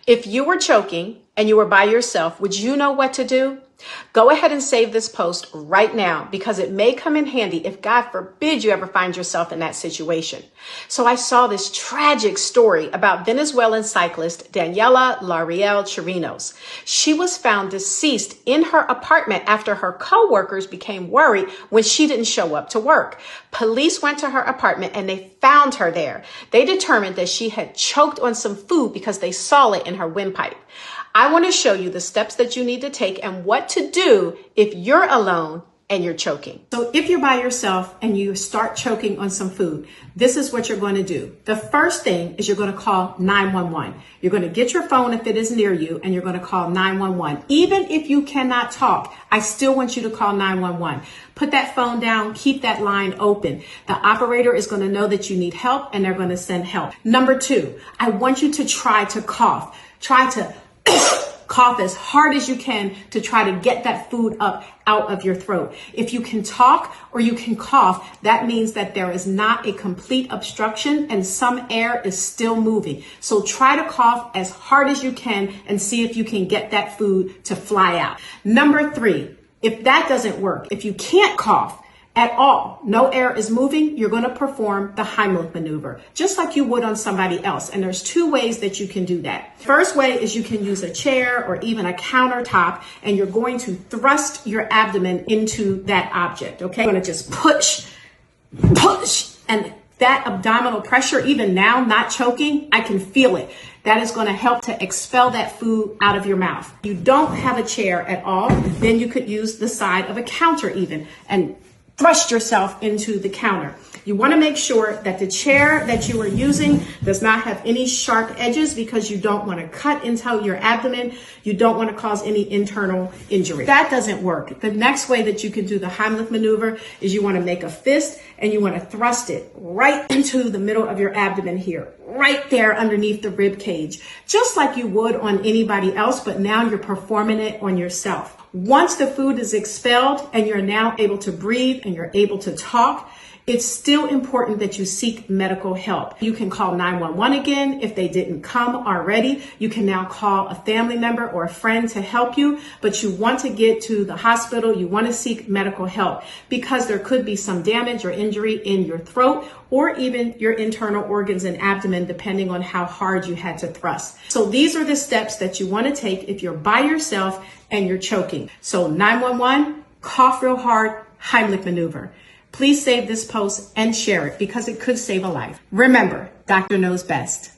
If you were choking and you were by yourself, would you know what to do? Go ahead and save this post right now because it may come in handy if, God forbid, you ever find yourself in that situation. So I saw this tragic story about Venezuelan cyclist CAJLR-S. She was found deceased in her apartment after her co-workers became worried when she didn't show up to work. Police went to her apartment and they found her there. They determined that she had choked on some food because they saw it in her windpipe. I want to show you the steps that you need to take and what to do if you're alone and you're choking. So if you're by yourself and you start choking on some food, this is what you're going to do. The first thing is you're going to call 911. You're going to get your phone if it is near you and you're going to call 911. Even if you cannot talk, I still want you to call 911. Put that phone down, keep that line open. The operator is going to know that you need help and they're going to send help. Number 2, I want you to try to cough. Try to cough as hard as you can to try to get that food up out of your throat. If you can talk or you can cough, that means that there is not a complete obstruction and some air is still moving. So try to cough as hard as you can and see if you can get that food to fly out. Number 3, if that doesn't work, if you can't cough at all, no air is moving, you're going to perform the Heimlich maneuver, just like you would on somebody else. And there's 2 ways that you can do that. First way is you can use a chair or even a countertop, and you're going to thrust your abdomen into that object, okay? You're going to just push, and that abdominal pressure, even now, not choking, I can feel it. That is going to help to expel that food out of your mouth. If you don't have a chair at all, then you could use the side of a counter even, and thrust yourself into the counter. You want to make sure that the chair that you are using does not have any sharp edges because you don't want to cut into your abdomen. You don't want to cause any internal injury. That doesn't work. The next way that you can do the Heimlich maneuver is you want to make a fist and you want to thrust it right into the middle of your abdomen here, right there underneath the rib cage, just like you would on anybody else, but now you're performing it on yourself. Once the food is expelled and you're now able to breathe and you're able to talk, it's still important that you seek medical help. You can call 911 again if they didn't come already. You can now call a family member or a friend to help you, but you want to get to the hospital. You want to seek medical help because there could be some damage or injury in your throat or even your internal organs and abdomen, depending on how hard you had to thrust. So these are the steps that you want to take if you're by yourself and you're choking. So 911, cough real hard, Heimlich maneuver. Please save this post and share it because it could save a life. Remember, doctor knows best.